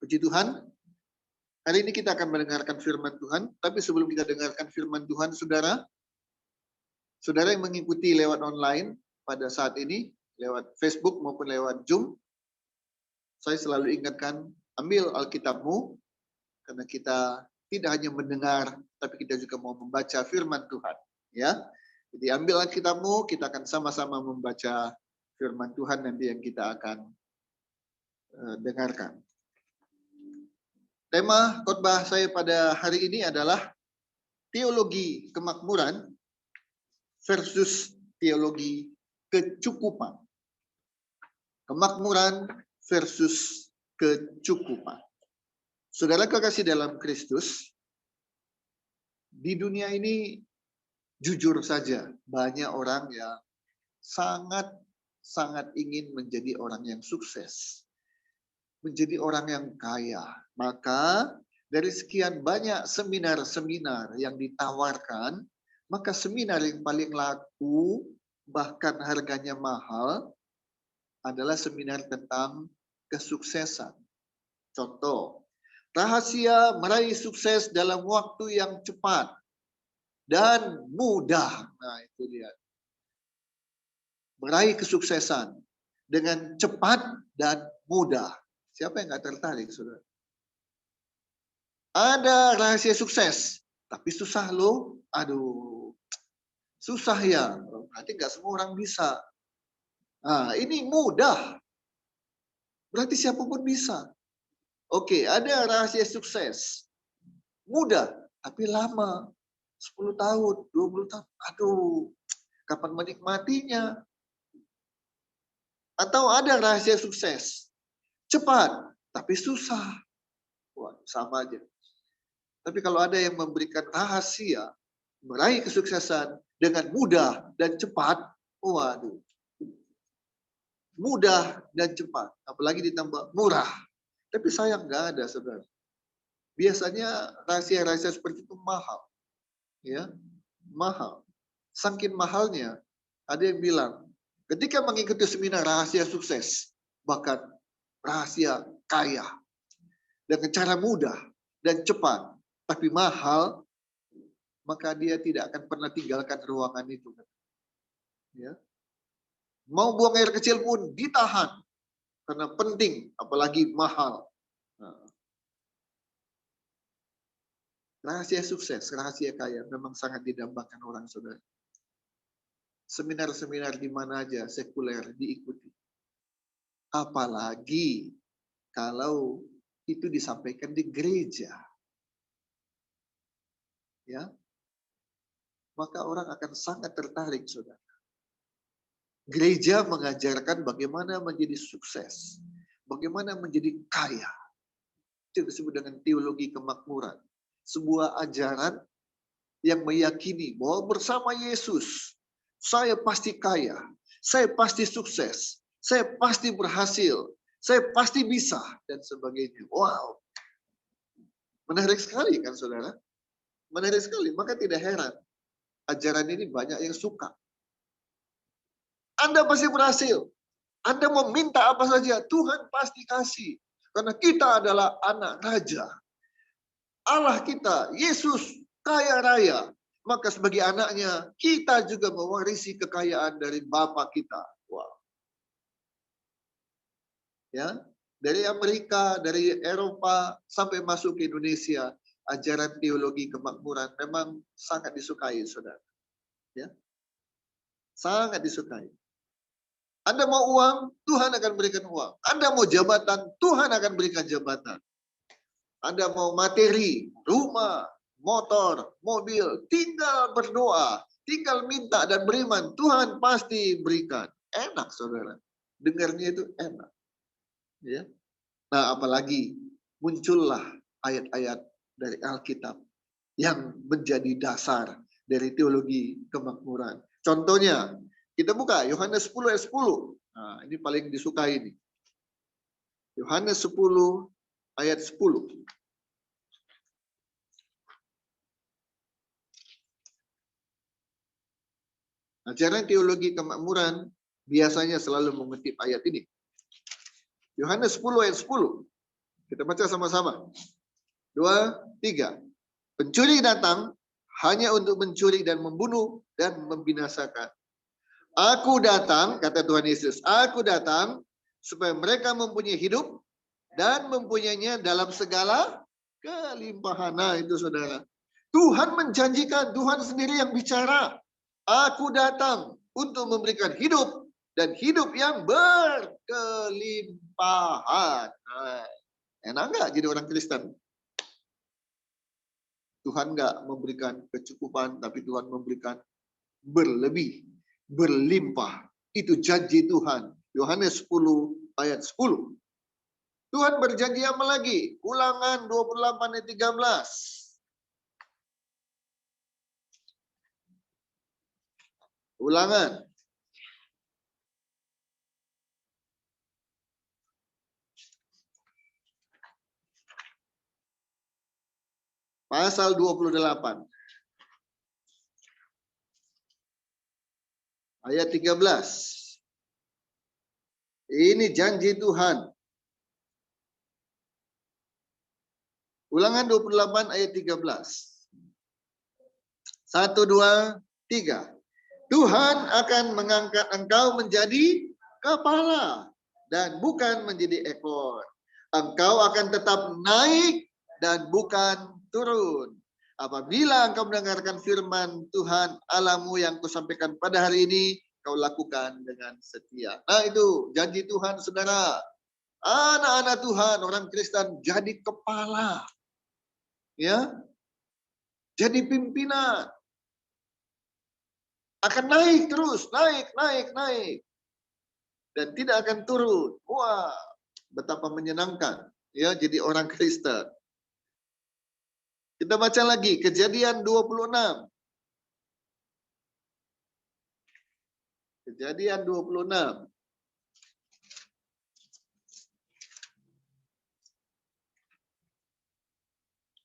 Puji Tuhan, hari ini kita akan mendengarkan firman Tuhan, tapi sebelum kita dengarkan firman Tuhan, saudara yang mengikuti lewat online pada saat ini, lewat Facebook maupun lewat Zoom, saya selalu ingatkan, ambil Alkitabmu, karena kita tidak hanya mendengar, tapi kita juga mau membaca firman Tuhan. Ya, jadi ambil Alkitabmu, kita akan sama-sama membaca firman Tuhan nanti yang kita akan dengarkan. Tema khotbah saya pada hari ini adalah teologi kemakmuran versus teologi kecukupan. Kemakmuran versus kecukupan. Saudara kekasih dalam Kristus, di dunia ini jujur saja banyak orang yang sangat ingin menjadi orang yang sukses. Menjadi orang yang kaya. Maka dari sekian banyak seminar-seminar yang ditawarkan, maka seminar yang paling laku, bahkan harganya mahal, adalah seminar tentang kesuksesan. Contoh, rahasia meraih sukses dalam waktu yang cepat dan mudah. Nah, itu dia. Meraih kesuksesan dengan cepat dan mudah. Siapa yang nggak tertarik, saudara? Ada rahasia sukses, tapi susah loh. Aduh, susah ya. Berarti nggak semua orang bisa. Nah, ini mudah. Berarti siapapun bisa. Oke, ada rahasia sukses. Mudah, tapi lama. 10 tahun, 20 tahun. Aduh, kapan menikmatinya? Atau ada rahasia sukses. Cepat, tapi susah. Wah, sama aja. Tapi kalau ada yang memberikan rahasia, meraih kesuksesan dengan mudah dan cepat, waduh. Mudah dan cepat. Apalagi ditambah murah. Tapi sayang nggak ada, saudara. Biasanya rahasia-rahasia seperti itu mahal. Ya, mahal. Saking mahalnya, ada yang bilang, ketika mengikuti seminar rahasia sukses, bahkan rahasia kaya, dengan cara mudah dan cepat, tapi mahal, maka dia tidak akan pernah tinggalkan ruangan itu. Ya. Mau buang air kecil pun ditahan, karena penting, apalagi mahal. Nah. Rahasia sukses, rahasia kaya, memang sangat didambakan orang, saudara. Seminar-seminar di mana aja sekuler diikuti. Apalagi kalau itu disampaikan di gereja. Ya. Maka orang akan sangat tertarik, saudara. Gereja mengajarkan bagaimana menjadi sukses. Bagaimana menjadi kaya. Itu disebut dengan teologi kemakmuran. Sebuah ajaran yang meyakini bahwa bersama Yesus, saya pasti kaya. Saya pasti sukses. Saya pasti berhasil. Saya pasti bisa. Dan sebagainya. Wow. Menarik sekali kan, saudara? Menarik sekali. Maka tidak heran. Ajaran ini banyak yang suka. Anda pasti berhasil. Anda mau minta apa saja, Tuhan pasti kasih. Karena kita adalah anak raja. Allah kita, Yesus, kaya raya. Maka sebagai anaknya, kita juga mewarisi kekayaan dari Bapa kita. Wow. Ya, dari Amerika, dari Eropa, sampai masuk ke Indonesia, ajaran teologi kemakmuran memang sangat disukai, saudara. Ya, sangat disukai. Anda mau uang, Tuhan akan berikan uang. Anda mau jabatan, Tuhan akan berikan jabatan. Anda mau materi, rumah, motor, mobil, tinggal berdoa, tinggal minta dan beriman, Tuhan pasti berikan. Enak, saudara. Dengarnya itu enak. Ya. Nah, apalagi muncullah ayat-ayat dari Alkitab yang menjadi dasar dari teologi kemakmuran. Contohnya, kita buka Yohanes 10 ayat 10. Nah, ini paling disukai ini. Yohanes 10 ayat 10. Ajaran teologi kemakmuran biasanya selalu mengutip ayat ini. Yohanes 10 ayat 10. Kita baca sama-sama. 2, 3. Pencuri datang hanya untuk mencuri dan membunuh dan membinasakan. Aku datang, kata Tuhan Yesus, aku datang supaya mereka mempunyai hidup dan mempunyainya dalam segala kelimpahan. Nah, itu saudara. Tuhan menjanjikan, Tuhan sendiri yang bicara. Aku datang untuk memberikan hidup dan hidup yang berkelimpahan. Nah, enak nggak jadi orang Kristen? Tuhan nggak memberikan kecukupan, tapi Tuhan memberikan berlebih, berlimpah. Itu janji Tuhan. Yohanes 10 ayat 10. Tuhan berjanji apa lagi? Ulangan 28 ayat 13. Ulangan. Pasal 28. Ayat 13. Ini janji Tuhan. Ulangan 28 ayat 13. 1, 2, 3. Tuhan akan mengangkat engkau menjadi kepala dan bukan menjadi ekor. Engkau akan tetap naik dan bukan turun. Apabila engkau mendengarkan firman Tuhan Allahmu yang kusampaikan pada hari ini, kau lakukan dengan setia. Nah, itu janji Tuhan, saudara. Anak-anak Tuhan, orang Kristen jadi kepala. Ya, jadi pimpinan. Akan naik terus, naik. Dan tidak akan turun. Wah, betapa menyenangkan. Ya, jadi orang Kristen. Kita baca lagi, Kejadian 26. Kejadian 26.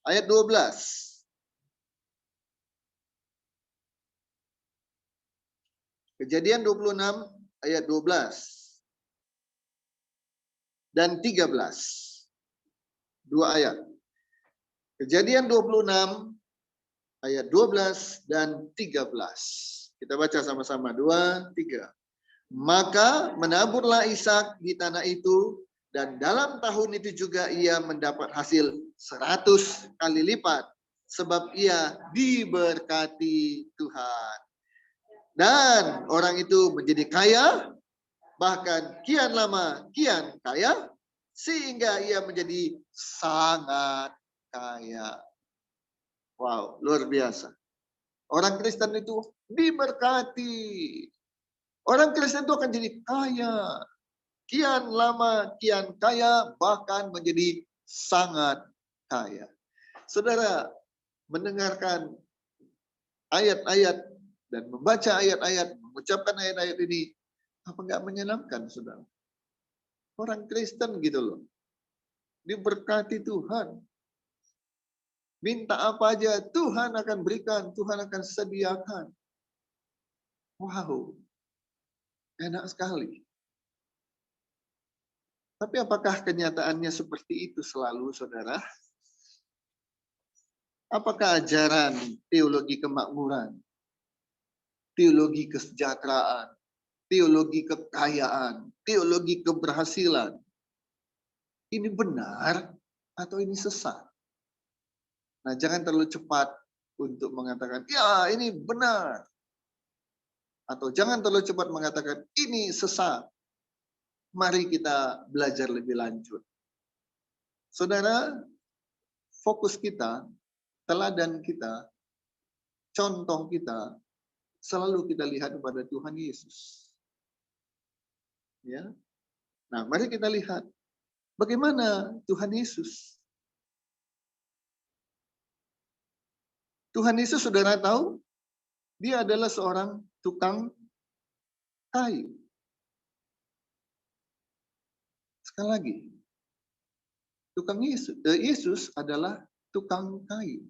Ayat 12. Kejadian 26 ayat 12 dan 13. 2 ayat. Kejadian 26 ayat 12 dan 13. Kita baca sama-sama. 2, 3. Maka menaburlah Ishak di tanah itu, dan dalam tahun itu juga ia mendapat hasil 100 kali lipat, sebab ia diberkati Tuhan. Dan orang itu menjadi kaya, bahkan kian lama kian kaya, sehingga ia menjadi sangat kaya. Wow, luar biasa. Orang Kristen itu diberkati. Orang Kristen itu akan jadi kaya. Kian lama kian kaya, bahkan menjadi sangat kaya. Saudara, mendengarkan ayat-ayat dan membaca ayat-ayat, mengucapkan ayat-ayat ini, apa nggak menyenangkan, saudara? Orang Kristen gitu loh. Diberkati Tuhan. Minta apa aja, Tuhan akan berikan, Tuhan akan sediakan. Wow, enak sekali. Tapi apakah kenyataannya seperti itu selalu, saudara? Apakah ajaran teologi kemakmuran, teologi kesejahteraan, teologi kekayaan, teologi keberhasilan, ini benar atau ini sesat? Nah, jangan terlalu cepat untuk mengatakan, ya ini benar. Atau jangan terlalu cepat mengatakan, ini sesat. Mari kita belajar lebih lanjut. Saudara, fokus kita, teladan kita, contoh kita, selalu kita lihat kepada Tuhan Yesus. Ya. Nah, mari kita lihat bagaimana Tuhan Yesus. Tuhan Yesus, saudara tahu, dia adalah seorang tukang kayu. Sekali lagi, tukang Yesus adalah tukang kayu.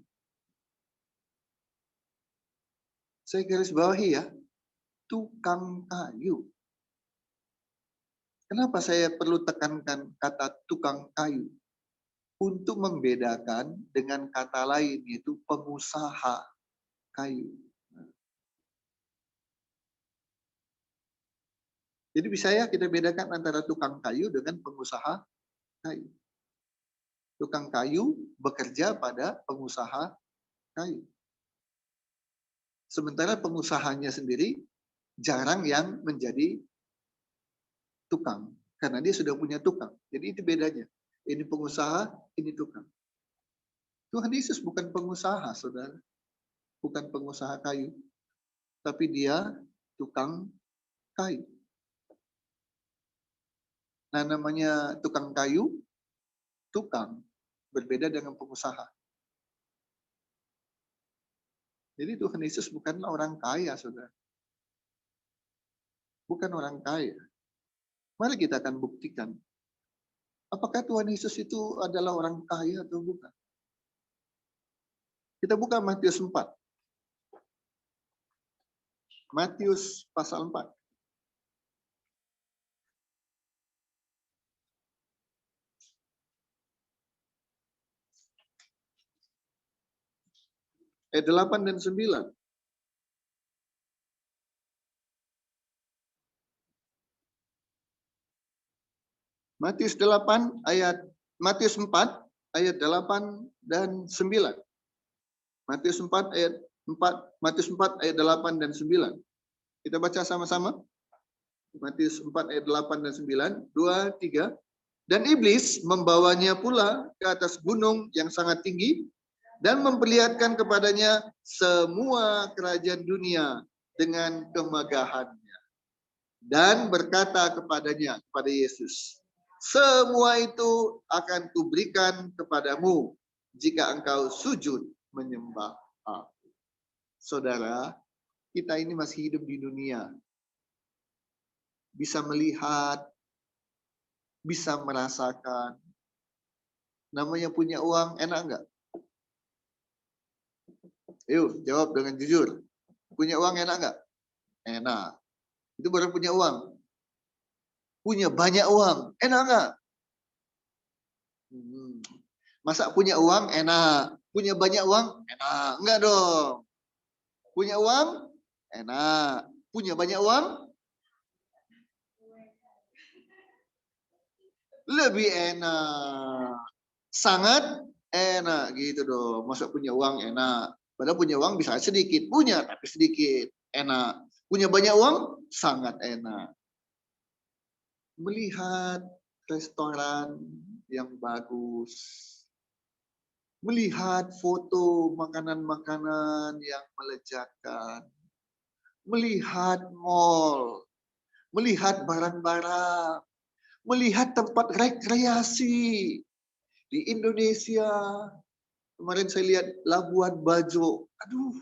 Saya garis bawahi ya, tukang kayu. Kenapa saya perlu tekankan kata tukang kayu? untuk membedakan dengan kata lain, yaitu pengusaha kayu. Jadi bisa ya kita bedakan antara tukang kayu dengan pengusaha kayu. Tukang kayu bekerja pada pengusaha kayu. Sementara pengusahanya sendiri jarang yang menjadi tukang. Karena dia sudah punya tukang. Jadi itu bedanya. Ini pengusaha, ini tukang. Tuhan Yesus bukan pengusaha, saudara. Bukan pengusaha kayu. Tapi dia tukang kayu. Nah, namanya tukang kayu, tukang. Berbeda dengan pengusaha. Jadi Tuhan Yesus bukanlah orang kaya, saudara. Bukan orang kaya. Mari kita akan buktikan. Apakah Tuhan Yesus itu adalah orang kaya atau bukan? Kita buka Matius 4. Matius pasal 4. Ayat 8 dan 9. Matius 4 ayat 8 dan 9. Matius 4 ayat 8 dan 9. Kita baca sama-sama. Matius 4 ayat 8 dan 9. 2, 3. Dan iblis membawanya pula ke atas gunung yang sangat tinggi dan memperlihatkan kepadanya semua kerajaan dunia dengan kemegahannya. Dan berkata kepadanya, kepada Yesus, semua itu akan kuberikan kepadamu jika engkau sujud menyembah aku. Saudara, kita ini masih hidup di dunia. Bisa melihat, bisa merasakan. Namanya punya uang, enak enggak? Yuk, jawab dengan jujur. Punya uang enak enggak? Enak. Itu baru punya uang. Punya banyak uang, enak enggak? Masa punya uang enak, punya banyak uang enak? Enggak dong. Punya uang enak, punya banyak uang lebih enak. Sangat enak gitu dong. Masa punya uang enak. Padahal punya uang bisa sedikit, punya tapi sedikit, enak. Punya banyak uang sangat enak. Melihat restoran yang bagus, melihat foto makanan-makanan yang melejatkan, melihat mall, melihat barang-barang, melihat tempat rekreasi di Indonesia. Kemarin saya lihat Labuan Bajo, aduh,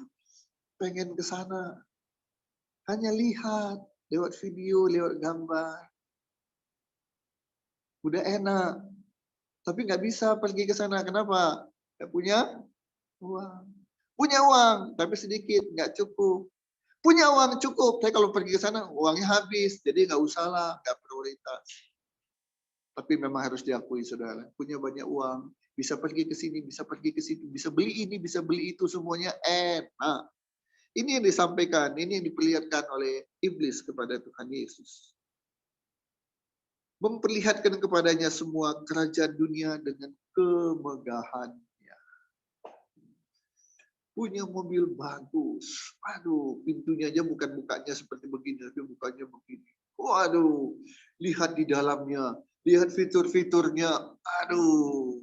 pengen ke sana. Hanya lihat lewat video, lewat gambar. Udah enak, tapi nggak bisa pergi ke sana. Kenapa? Nggak punya uang. Punya uang, tapi sedikit, nggak cukup. Punya uang cukup, tapi kalau pergi ke sana uangnya habis, jadi nggak usah lah, nggak prioritas. Tapi memang harus diakui, saudara, punya banyak uang, bisa pergi ke sini, bisa pergi ke situ, bisa beli ini, bisa beli itu, semuanya enak. Ini yang disampaikan, ini yang diperlihatkan oleh iblis kepada Tuhan Yesus. Memperlihatkan kepadanya semua kerajaan dunia dengan kemegahannya. Punya mobil bagus. Aduh, pintunya aja bukan bukanya seperti begini, tapi bukanya begini. Waduh, lihat di dalamnya, lihat fitur-fiturnya. Aduh,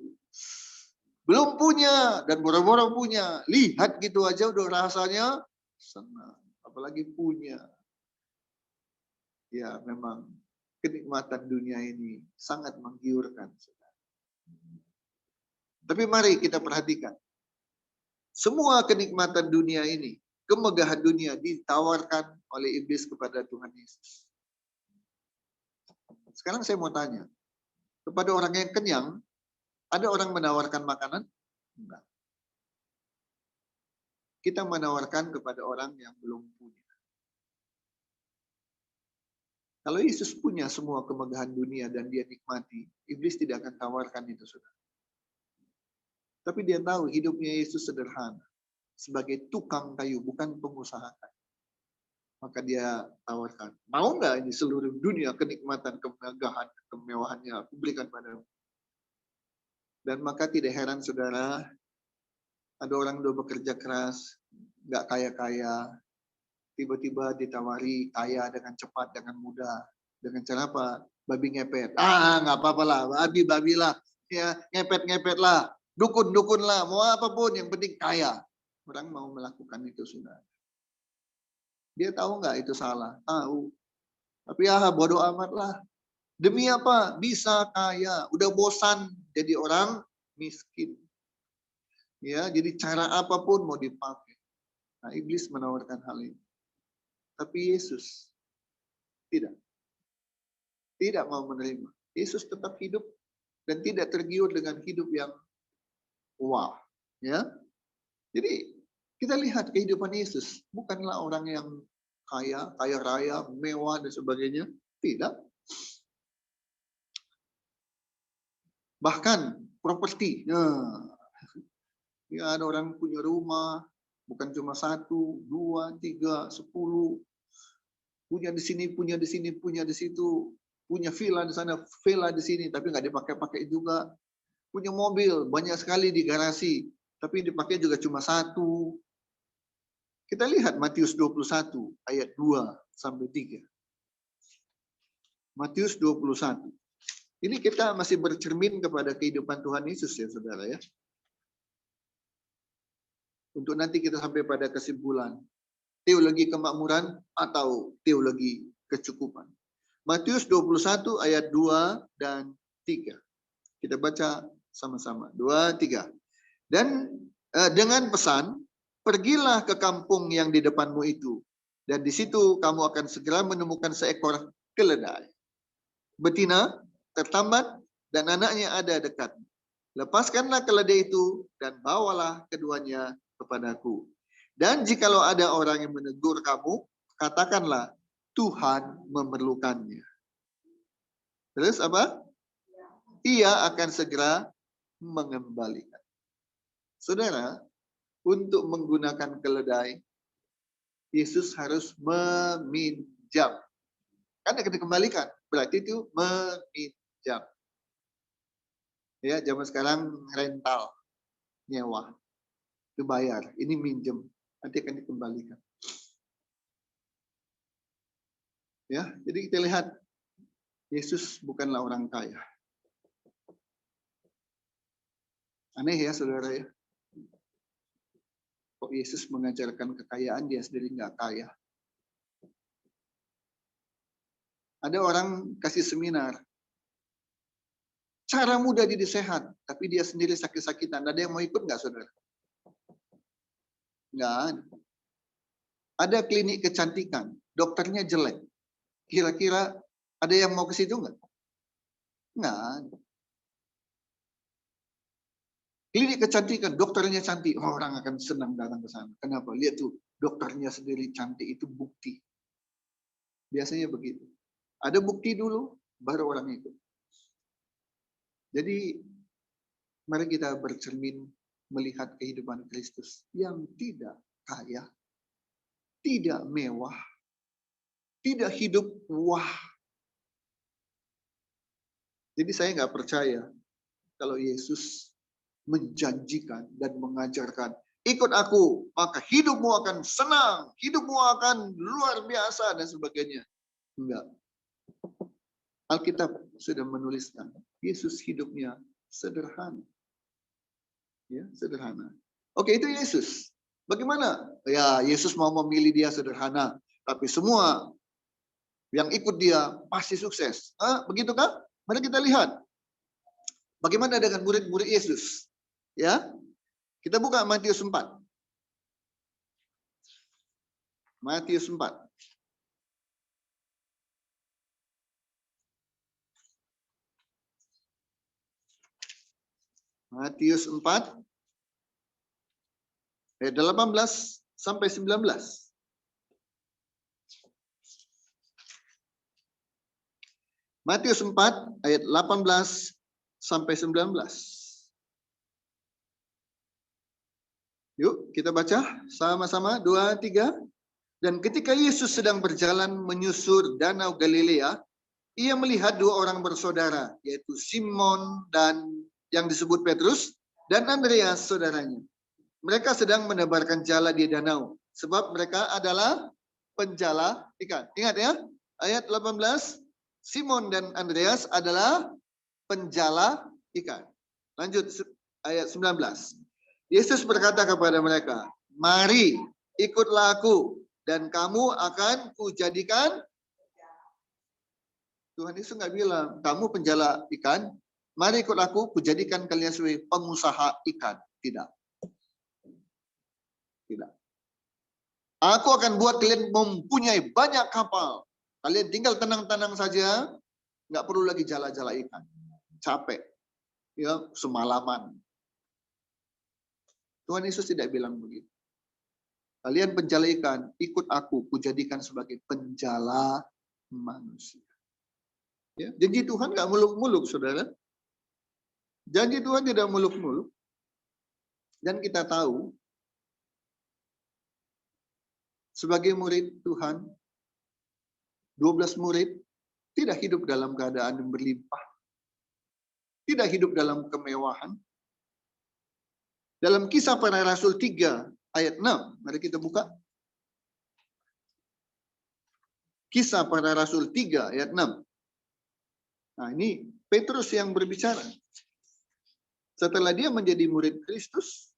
belum punya dan boro-boro punya. Lihat gitu aja udah rasanya senang, apalagi punya. Ya, memang kenikmatan dunia ini sangat menggiurkan. Tapi mari kita perhatikan. Semua kenikmatan dunia ini, kemegahan dunia ditawarkan oleh iblis kepada Tuhan Yesus. Sekarang saya mau tanya, kepada orang yang kenyang, ada orang menawarkan makanan? Enggak. Kita menawarkan kepada orang yang belum punya. Kalau Yesus punya semua kemegahan dunia dan dia nikmati, iblis tidak akan tawarkan itu, saudara. Tapi dia tahu hidupnya Yesus sederhana. Sebagai tukang kayu, bukan pengusaha kayu. Maka dia tawarkan, mau nggak ini seluruh dunia kenikmatan, kemegahan, kemewahannya aku berikan padamu. Dan maka tidak heran saudara, ada orang udah bekerja keras, nggak kaya-kaya, tiba-tiba ditawari kaya dengan cepat, dengan mudah. Dengan cara apa? Babi ngepet. Nggak apa-apa lah, babi lah. Ya, ngepet lah. Dukun lah, mau apapun, yang penting kaya. Orang mau melakukan itu sudah. Dia tahu nggak itu salah? Tahu. Tapi bodoh amat lah. Demi apa? Bisa kaya. Udah bosan jadi orang miskin. Ya, jadi cara apapun mau dipakai. Nah, iblis menawarkan hal ini. Tapi Yesus tidak. Tidak mau menerima. Yesus tetap hidup dan tidak tergiur dengan hidup yang wah. Ya. Jadi kita lihat kehidupan Yesus. Bukanlah orang yang kaya raya, mewah dan sebagainya. Tidak. Bahkan properti. Ya, ada orang punya rumah, bukan cuma 1, 2, 3, 10. Punya di sini, punya di sini, punya di situ. Punya villa di sana, villa di sini, tapi nggak dipakai-pakai juga. Punya mobil, banyak sekali di garasi, tapi dipakai juga cuma 1. Kita lihat Matius 21 ayat 2 sampai 3. Matius 21. Ini kita masih bercermin kepada kehidupan Tuhan Yesus ya saudara ya. Untuk nanti kita sampai pada kesimpulan. Teologi kemakmuran atau teologi kecukupan. Matius 21 ayat 2 dan 3. Kita baca sama-sama. 2, 3. Dan dengan pesan, pergilah ke kampung yang di depanmu itu. Dan di situ kamu akan segera menemukan seekor keledai. Betina, tertambat, dan anaknya ada dekat. Lepaskanlah keledai itu dan bawalah keduanya kepadaku. Dan jikalau ada orang yang menegur kamu, katakanlah Tuhan memerlukannya. Terus apa? Ia akan segera mengembalikan. Saudara, untuk menggunakan keledai, Yesus harus meminjam. Kan akan dikembalikan. Berarti itu meminjam. Ya, zaman sekarang rental, nyewa. Itu bayar, ini minjem. Nanti akan dikembalikan. Ya, jadi kita lihat Yesus bukanlah orang kaya. Aneh ya saudara ya. Kok Yesus mengajarkan kekayaan, dia sendiri nggak kaya. Ada orang kasih seminar. Cara mudah jadi sehat, tapi dia sendiri sakit-sakitan. Ada yang mau ikut nggak saudara? Nggak ada. Ada klinik kecantikan, dokternya jelek. Kira-kira ada yang mau ke situ nggak? Nggak ada. Klinik kecantikan, dokternya cantik, orang akan senang datang ke sana. Kenapa? Lihat tuh, dokternya sendiri cantik, itu bukti. Biasanya begitu. Ada bukti dulu, baru orang ikut. Jadi, mari kita bercermin melihat kehidupan Kristus yang tidak kaya, tidak mewah, tidak hidup wah. Jadi saya nggak percaya kalau Yesus menjanjikan dan mengajarkan, ikut aku, maka hidupmu akan senang, hidupmu akan luar biasa dan sebagainya. Enggak. Alkitab sudah menuliskan, Yesus hidupnya sederhana. Ya, sederhana. Oke, itu Yesus. Bagaimana? Ya, Yesus mau memilih dia sederhana, tapi semua yang ikut dia pasti sukses. Begitu kan? Mari kita lihat. Bagaimana dengan murid-murid Yesus? Ya, kita buka Matius 4. Matius 4. Matius 4 ayat 18 sampai 19. Matius 4 ayat 18 sampai 19. Yuk kita baca sama-sama, 2, 3. Dan ketika Yesus sedang berjalan menyusur Danau Galilea, ia melihat dua orang bersaudara, yaitu Simon dan yang disebut Petrus, dan Andreas saudaranya. Mereka sedang menebarkan jala di danau, sebab mereka adalah penjala ikan. Ingat ya, ayat 18, Simon dan Andreas adalah penjala ikan. Lanjut ayat 19. Yesus berkata kepada mereka, mari ikutlah aku, dan kamu akan kujadikan. Tuhan Yesus nggak bilang, kamu penjala ikan, mari ikut aku, kujadikan kalian sebagai pengusaha ikan. Tidak. Tidak. Aku akan buat kalian mempunyai banyak kapal. Kalian tinggal tenang-tenang saja, nggak perlu lagi jala-jala ikan. Capek. Ya, semalaman. Tuhan Yesus tidak bilang begitu. Kalian penjala ikan, ikut aku, kujadikan sebagai penjala manusia. Ya, janji Tuhan nggak muluk-muluk, saudara. Janji Tuhan tidak muluk-muluk. Dan kita tahu, sebagai murid Tuhan, 12 murid tidak hidup dalam keadaan yang berlimpah. Tidak hidup dalam kemewahan. Dalam Kisah Para Rasul 3 ayat 6, mari kita buka. Kisah Para Rasul 3 ayat 6. Nah, ini Petrus yang berbicara. Setelah dia menjadi murid Kristus,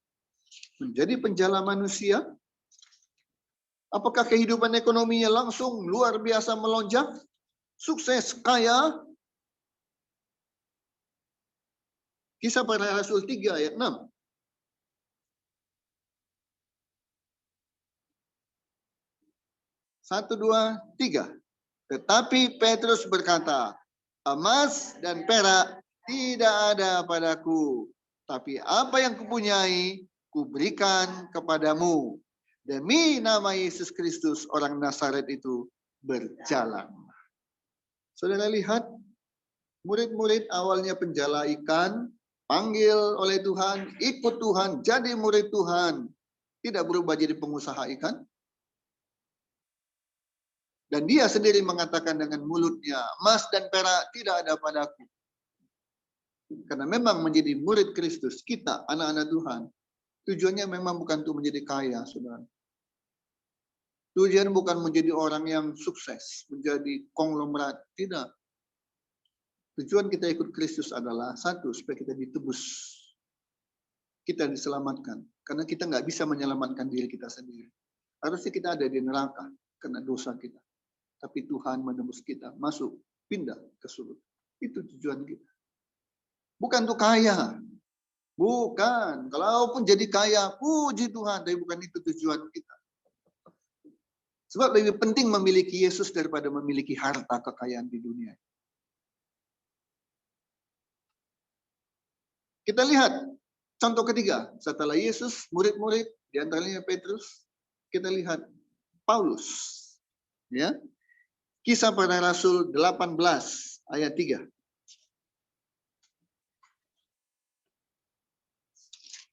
menjadi penjala manusia, apakah kehidupan ekonominya langsung luar biasa melonjak? Sukses, kaya? Kisah Para Rasul 3 ayat 6. Satu, dua, tiga. Tetapi Petrus berkata, emas dan perak tidak ada padaku, tapi apa yang kupunyai, kuberikan kepadamu. Demi nama Yesus Kristus, orang Nazaret itu berjalan. Saudara lihat, murid-murid awalnya penjala ikan, panggil oleh Tuhan, ikut Tuhan, jadi murid Tuhan. Tidak berubah jadi pengusaha ikan. Dan dia sendiri mengatakan dengan mulutnya, emas dan perak tidak ada padaku. Karena memang menjadi murid Kristus, kita anak-anak Tuhan, tujuannya memang bukan untuk menjadi kaya, saudara. Tujuan bukan menjadi orang yang sukses, menjadi konglomerat, tidak. Tujuan kita ikut Kristus adalah satu, supaya kita ditebus. Kita diselamatkan. Karena kita nggak bisa menyelamatkan diri kita sendiri. Harusnya kita ada di neraka karena dosa kita. Tapi Tuhan menebus kita, masuk, pindah ke surga. Itu tujuan kita. Bukan untuk kaya. Bukan. Kalaupun jadi kaya, puji Tuhan. Tapi bukan itu tujuan kita. Sebab lebih penting memiliki Yesus daripada memiliki harta kekayaan di dunia. Kita lihat contoh ketiga. Setelah Yesus, murid-murid, diantaranya Petrus, kita lihat Paulus. Ya, Kisah Para Rasul 18 ayat 3.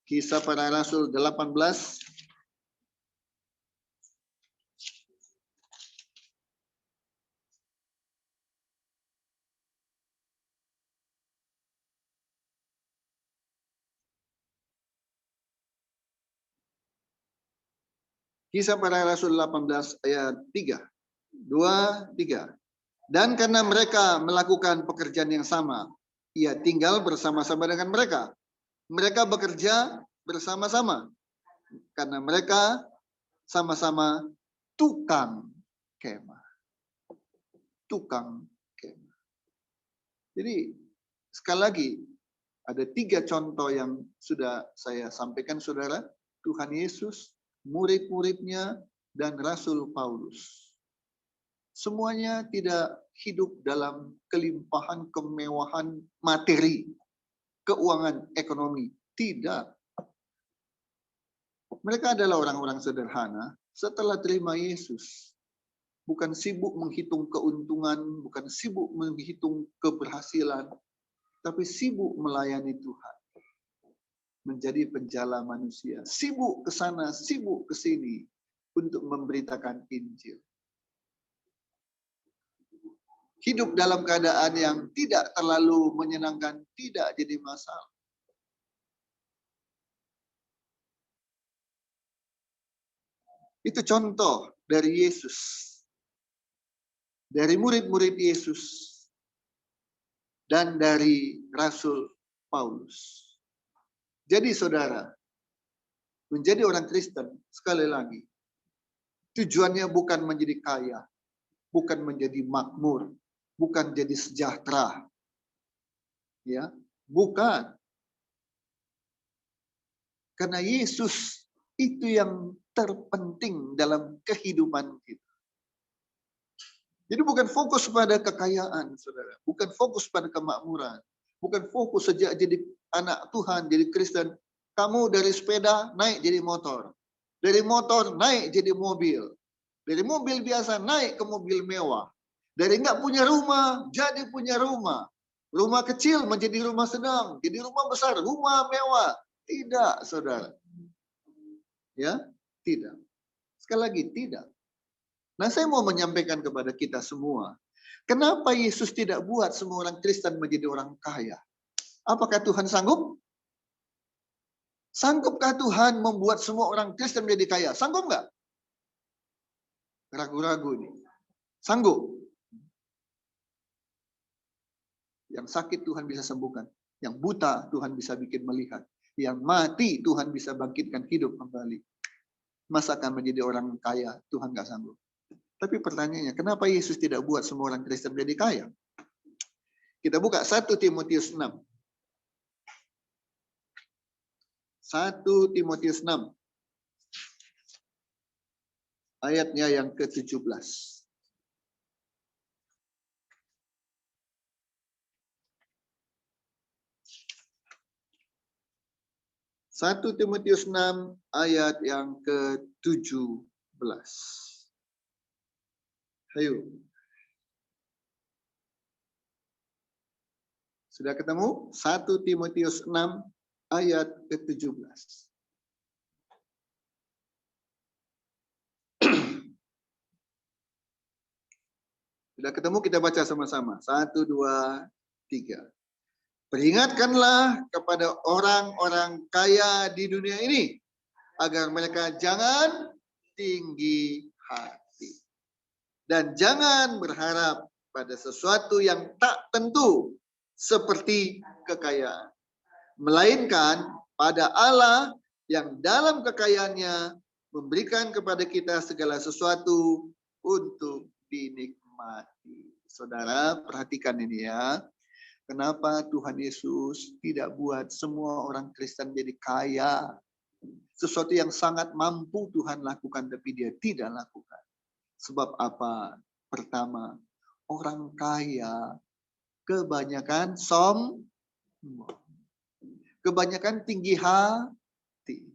Kisah Para Rasul 18 Kisah Para Rasul 18 ayat 3. 2, 3. Dan karena mereka melakukan pekerjaan yang sama, ia tinggal bersama-sama dengan mereka. Mereka bekerja bersama-sama. Karena mereka sama-sama tukang kemah. Tukang kemah. Jadi sekali lagi, ada 3 contoh yang sudah saya sampaikan, saudara. Tuhan Yesus, murid-muridnya, dan Rasul Paulus. Semuanya tidak hidup dalam kelimpahan, kemewahan materi, keuangan, ekonomi. Tidak. Mereka adalah orang-orang sederhana setelah terima Yesus. Bukan sibuk menghitung keuntungan, bukan sibuk menghitung keberhasilan, tapi sibuk melayani Tuhan. menjadi penjala manusia. Sibuk ke sana, sibuk ke sini untuk memberitakan Injil. Hidup dalam keadaan yang tidak terlalu menyenangkan, tidak jadi masalah. Itu contoh dari Yesus. Dari murid-murid Yesus. Dan dari Rasul Paulus. Jadi saudara, menjadi orang Kristen, sekali lagi, tujuannya bukan menjadi kaya, bukan menjadi makmur, bukan jadi sejahtera. Ya, bukan. Karena Yesus itu yang terpenting dalam kehidupan kita. Jadi bukan fokus pada kekayaan, saudara. Bukan fokus pada kemakmuran. Bukan fokus sejak jadi anak Tuhan, jadi Kristen. Kamu dari sepeda naik jadi motor. Dari motor naik jadi mobil. Dari mobil biasa naik ke mobil mewah. Dari nggak punya rumah, jadi punya rumah. Rumah kecil menjadi rumah sedang. Jadi rumah besar, rumah mewah. Tidak, saudara. Ya, tidak. Sekali lagi, tidak. Nah, saya mau menyampaikan kepada kita semua. Kenapa Yesus tidak buat semua orang Kristen menjadi orang kaya? Apakah Tuhan sanggup? Sanggupkah Tuhan membuat semua orang Kristen menjadi kaya? Sanggup nggak? Ragu-ragu nih. Sanggup. Yang sakit Tuhan bisa sembuhkan. Yang buta Tuhan bisa bikin melihat. Yang mati Tuhan bisa bangkitkan hidup kembali. Masa akan menjadi orang kaya? Tuhan nggak sanggup. Tapi pertanyaannya, kenapa Yesus tidak buat semua orang Kristen menjadi kaya? Kita buka 1 Timotius 6. 1 Timotius 6. Ayatnya yang ke-17. 1 Timotius 6 ayat yang ke-17. Ayo. Sudah ketemu? 1 Timotius 6 ayat ke-17. Sudah ketemu, kita baca sama-sama. 1, 2, 3. Peringatkanlah kepada orang-orang kaya di dunia ini agar mereka jangan tinggi hati. Dan jangan berharap pada sesuatu yang tak tentu seperti kekayaan. Melainkan pada Allah yang dalam kekayaannya memberikan kepada kita segala sesuatu untuk dinikmati. Saudara, perhatikan ini ya. Kenapa Tuhan Yesus tidak buat semua orang Kristen jadi kaya? Sesuatu yang sangat mampu Tuhan lakukan, tapi dia tidak lakukan. Sebab apa? Pertama, orang kaya kebanyakan sombong. Kebanyakan tinggi hati.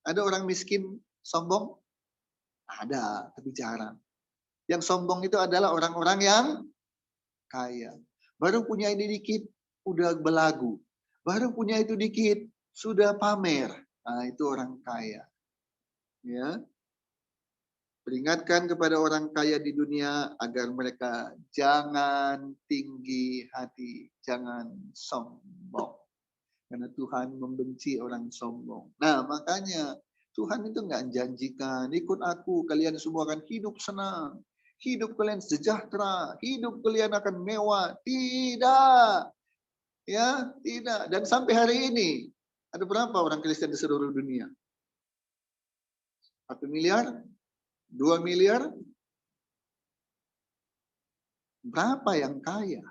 Ada orang miskin sombong? Ada, tapi jarang. Yang sombong itu adalah orang-orang yang kaya. Baru punya ini dikit, udah belagu. Baru punya itu dikit, sudah pamer. Nah, itu orang kaya. Ya. Peringatkan kepada orang kaya di dunia agar mereka jangan tinggi hati, jangan sombong. Karena Tuhan membenci orang sombong. Nah, makanya Tuhan itu nggak janjikan, ikut aku, kalian semua akan hidup senang. Hidup kalian sejahtera, hidup kalian akan mewah. Tidak. Ya, tidak. Dan sampai hari ini, ada berapa orang Kristen di seluruh dunia? 1 miliar? 2 miliar? Berapa yang kaya?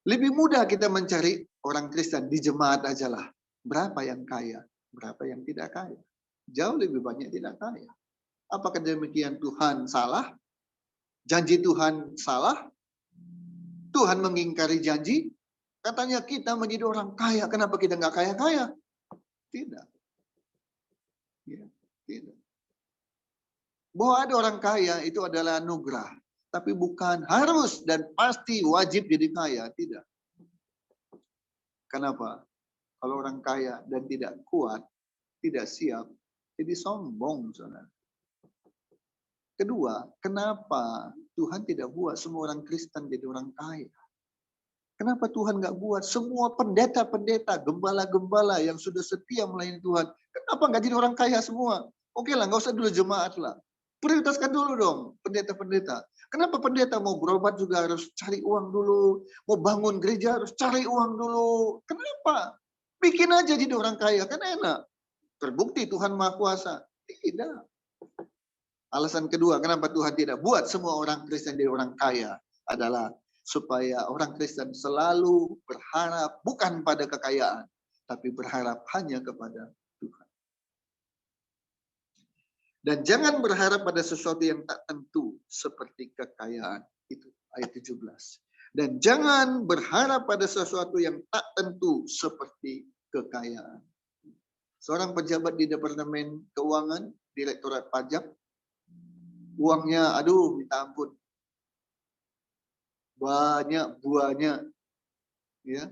Lebih mudah kita mencari orang Kristen di jemaat aja lah. Berapa yang kaya? Berapa yang tidak kaya? Jauh lebih banyak tidak kaya. Apakah demikian Tuhan salah? Janji Tuhan salah? Tuhan mengingkari janji? Katanya kita menjadi orang kaya. Kenapa kita nggak kaya-kaya? Tidak. Ya, tidak. Bahwa ada orang kaya itu adalah anugerah. Tapi bukan harus dan pasti wajib jadi kaya. Tidak. Kenapa? Kalau orang kaya dan tidak kuat, tidak siap, jadi sombong, saudara. Kedua, kenapa Tuhan tidak buat semua orang Kristen jadi orang kaya? Kenapa Tuhan nggak buat semua pendeta-pendeta, gembala-gembala yang sudah setia melayani Tuhan? Kenapa nggak jadi orang kaya semua? Oke lah, nggak usah dulu jemaat lah. Prioritaskan dulu dong pendeta-pendeta. Kenapa pendeta mau berobat juga harus cari uang dulu? Mau bangun gereja harus cari uang dulu. Kenapa? Bikin aja jadi orang kaya, kan enak. Terbukti Tuhan Maha Kuasa. Tidak. Alasan kedua, kenapa Tuhan tidak buat semua orang Kristen jadi orang kaya adalah supaya orang Kristen selalu berharap bukan pada kekayaan, tapi berharap hanya kepada Tuhan. Dan jangan berharap pada sesuatu yang tak tentu seperti kekayaan. Itu ayat 17. Dan jangan berharap pada sesuatu yang tak tentu seperti kekayaan. Seorang pejabat di Departemen Keuangan, Direktorat Pajak, uangnya, aduh minta ampun, banyak, ya,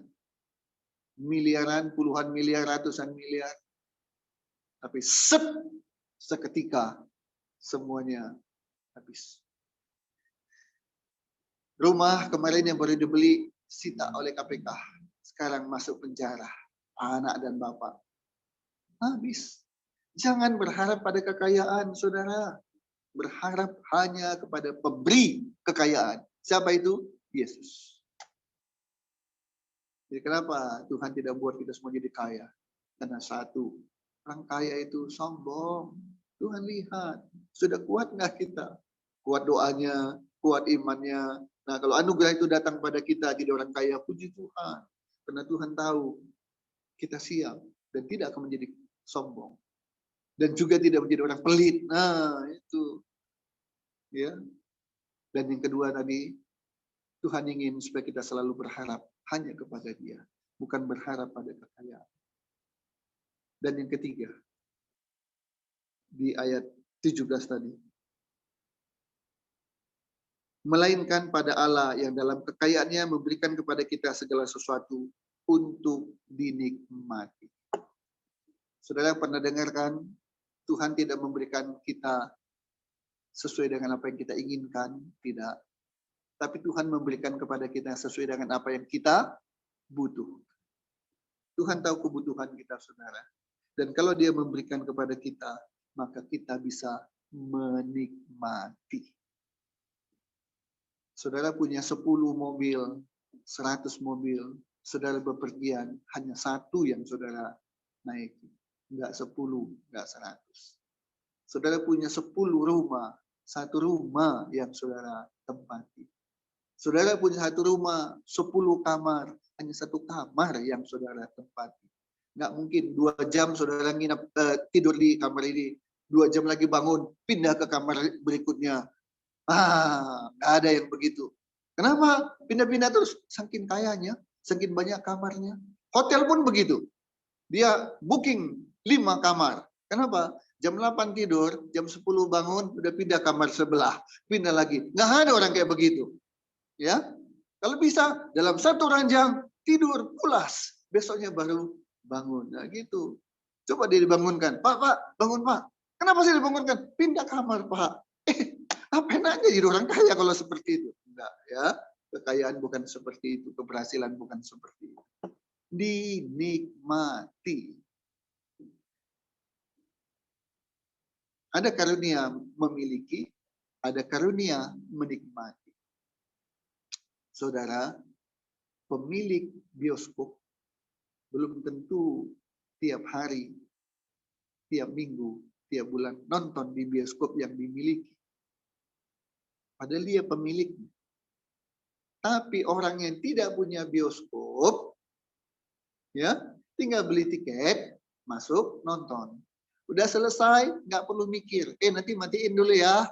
miliaran, puluhan miliar, ratusan miliar, tapi seketika semuanya habis. Rumah kemarin yang baru dibeli sita oleh KPK, sekarang masuk penjara, anak dan bapak. Habis. Jangan berharap pada kekayaan, saudara. Berharap hanya kepada pemberi kekayaan. Siapa itu? Yesus. Jadi kenapa Tuhan tidak buat kita semua jadi kaya? Karena satu, orang kaya itu sombong. Tuhan lihat, sudah kuat nggak kita? Kuat doanya, kuat imannya. Nah, kalau anugerah itu datang pada kita jadi orang kaya, puji Tuhan. Karena Tuhan tahu kita siap dan tidak akan menjadi sombong. Dan juga tidak menjadi orang pelit. Nah, itu. Ya. Dan yang kedua tadi, Tuhan ingin supaya kita selalu berharap hanya kepada Dia, bukan berharap pada kekayaan. Dan yang ketiga, di ayat 17 tadi, melainkan pada Allah yang dalam kekayaannya memberikan kepada kita segala sesuatu untuk dinikmati. Saudara pernah dengarkan, Tuhan tidak memberikan kita sesuai dengan apa yang kita inginkan, tidak. Tapi Tuhan memberikan kepada kita sesuai dengan apa yang kita butuh. Tuhan tahu kebutuhan kita, saudara. Dan kalau Dia memberikan kepada kita, maka kita bisa menikmati. Saudara punya 10 mobil, 100 mobil, saudara bepergian, hanya satu yang saudara naiki. Enggak 10, enggak 100. Saudara punya 10 rumah, satu rumah yang saudara tempati. Saudara punya satu rumah, 10 kamar, hanya satu kamar yang saudara tempati. Nggak mungkin 2 jam saudara nginap tidur di kamar ini, 2 jam lagi bangun, pindah ke kamar berikutnya. Nggak ada yang begitu. Kenapa? Pindah-pindah terus, saking kayanya, saking banyak kamarnya. Hotel pun begitu. Dia booking 5 kamar. Kenapa? Jam 8 tidur, jam 10 bangun, udah pindah kamar sebelah, pindah lagi. Nggak ada orang kayak begitu. Ya, kalau bisa dalam satu ranjang tidur pulas, besoknya baru bangun. Nah gitu. Coba dia dibangunkan, Pak, bangun Pak. Kenapa sih dibangunkan? Pindah kamar Pak. Apa enaknya jadi orang kaya kalau seperti itu? Enggak ya. Kekayaan bukan seperti itu, keberhasilan bukan seperti itu. Dinikmati. Ada karunia memiliki, ada karunia menikmati. Saudara, pemilik bioskop belum tentu tiap hari, tiap minggu, tiap bulan nonton di bioskop yang dimiliki. Padahal dia pemiliknya. Tapi orang yang tidak punya bioskop, ya tinggal beli tiket, masuk, nonton. Udah selesai, nggak perlu mikir. Nanti matiin dulu ya.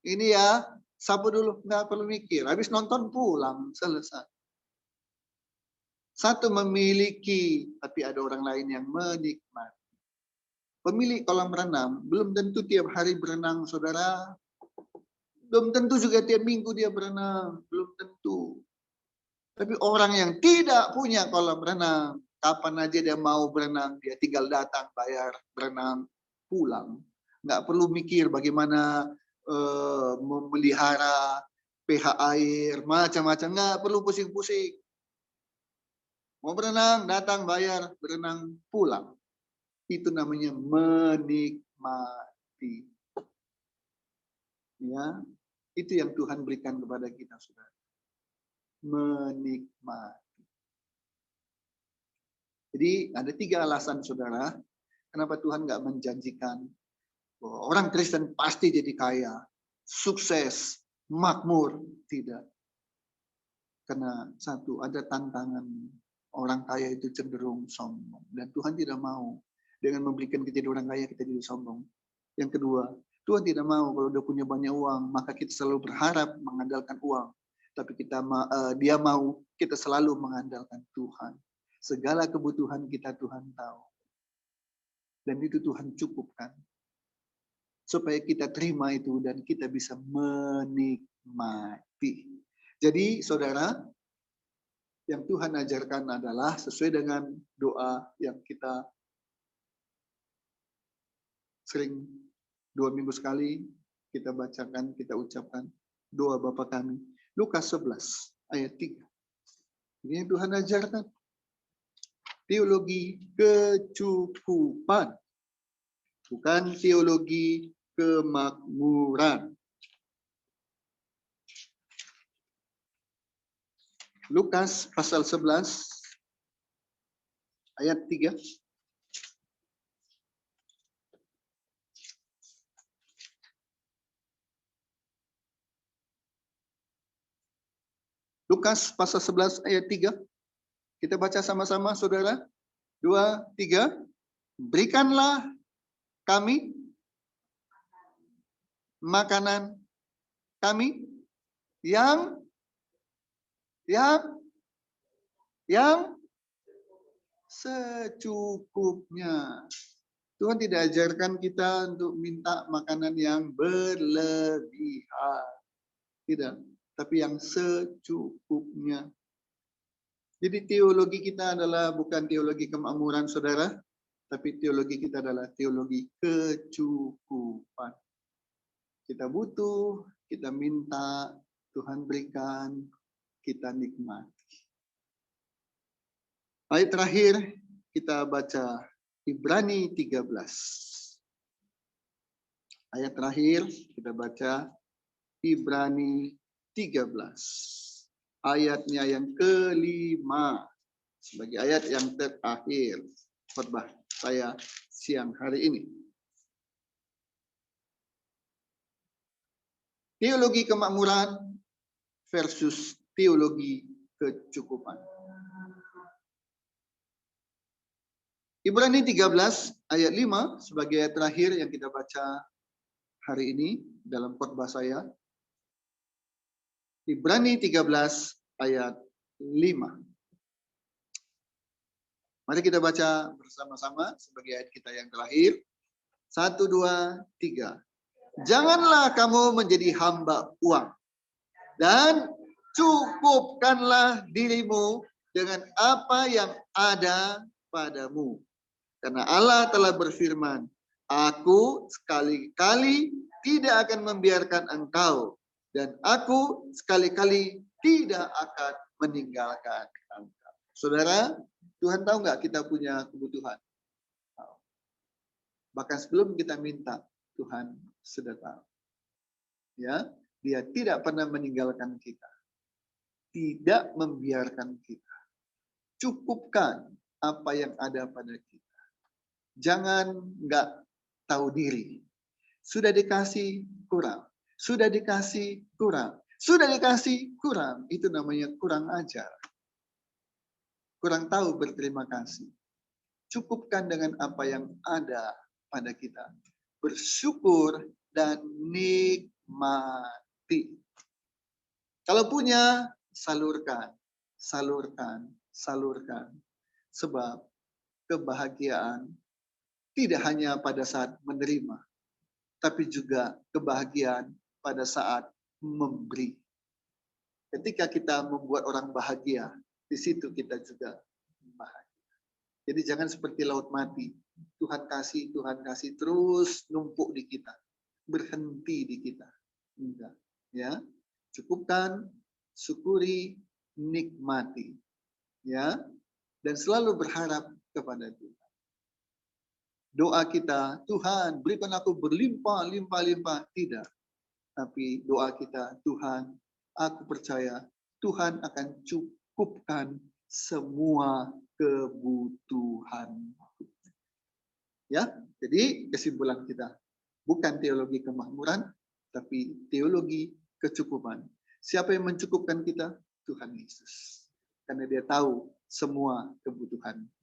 Ini ya, sapu dulu, nggak perlu mikir. Habis nonton pulang, selesai. Satu memiliki, tapi ada orang lain yang menikmati. Pemilik kolam renang belum tentu tiap hari berenang, saudara. Belum tentu juga tiap minggu dia berenang, belum tentu. Tapi orang yang tidak punya kolam renang, Kapan aja dia mau berenang, dia tinggal datang, bayar, berenang, pulang. Nggak perlu mikir bagaimana memelihara pH air, macam-macam. Nggak perlu pusing-pusing. Mau berenang, datang, bayar, berenang, pulang. Itu namanya menikmati. Ya, itu yang Tuhan berikan kepada kita, saudara. Menikmati. Jadi ada 3 alasan, saudara, kenapa Tuhan nggak menjanjikan bahwa orang Kristen pasti jadi kaya, sukses, makmur. Tidak. Karena satu, ada tantangan. Orang kaya itu cenderung sombong. Dan Tuhan tidak mau dengan memberikan kita jadi orang kaya, kita jadi sombong. Yang kedua, Tuhan tidak mau kalau udah punya banyak uang, maka kita selalu berharap mengandalkan uang. Tapi dia mau kita selalu mengandalkan Tuhan. Segala kebutuhan kita Tuhan tahu. Dan itu Tuhan cukupkan. Supaya kita terima itu dan kita bisa menikmati. Jadi saudara, yang Tuhan ajarkan adalah sesuai dengan doa yang kita sering 2 minggu sekali kita bacakan, kita ucapkan doa Bapa kami. Lukas 11 ayat 3. Ini yang Tuhan ajarkan. Teologi kecukupan. Bukan teologi kemakmuran. Lukas pasal 11 ayat 3. Lukas pasal 11 ayat 3. Kita baca sama-sama, saudara. 2, 3. Berikanlah kami makanan kami yang secukupnya. Tuhan tidak ajarkan kita untuk minta makanan yang berlebihan. Tidak, tapi yang secukupnya. Jadi teologi kita adalah bukan teologi kemakmuran, saudara, tapi teologi kita adalah teologi kecukupan. Kita butuh, kita minta, Tuhan berikan, kita nikmati. Ayat terakhir kita baca Ibrani 13. Ayat terakhir kita baca Ibrani 13. Ayatnya yang kelima sebagai ayat yang terakhir khotbah saya siang hari ini. Teologi kemakmuran versus teologi kecukupan. Ibrani 13 ayat 5 sebagai ayat terakhir yang kita baca hari ini dalam khotbah saya. Ibrani 13 ayat 5. Mari kita baca bersama-sama sebagai ayat kita yang terakhir. 1, 2, 3. Janganlah kamu menjadi hamba uang, dan cukupkanlah dirimu dengan apa yang ada padamu. Karena Allah telah berfirman, Aku sekali-kali tidak akan membiarkan engkau, dan aku sekali-kali tidak akan meninggalkan engkau. Saudara, Tuhan tahu nggak kita punya kebutuhan? Bahkan sebelum kita minta, Tuhan sudah tahu. Ya, Dia tidak pernah meninggalkan kita. Tidak membiarkan kita. Cukupkan apa yang ada pada kita. Jangan nggak tahu diri. Sudah dikasih kurang. Sudah dikasih kurang. Sudah dikasih kurang. Itu namanya kurang ajar. Kurang tahu berterima kasih. Cukupkan dengan apa yang ada pada kita. Bersyukur dan nikmati. Kalau punya, salurkan, salurkan, salurkan. Sebab kebahagiaan tidak hanya pada saat menerima, tapi juga kebahagiaan pada saat memberi. Ketika kita membuat orang bahagia, di situ kita juga bahagia. Jadi jangan seperti laut mati. Tuhan kasih terus numpuk di kita. Berhenti di kita. Enggak, ya. Cukupkan, syukuri, nikmati. Ya. Dan selalu berharap kepada Tuhan. Doa kita, Tuhan, berikan aku berlimpah, limpah, limpah. Tidak. Tapi doa kita, Tuhan, aku percaya Tuhan akan cukupkan semua kebutuhan. Ya, jadi kesimpulan kita, bukan teologi kemakmuran, tapi teologi kecukupan. Siapa yang mencukupkan kita? Tuhan Yesus. Karena dia tahu semua kebutuhan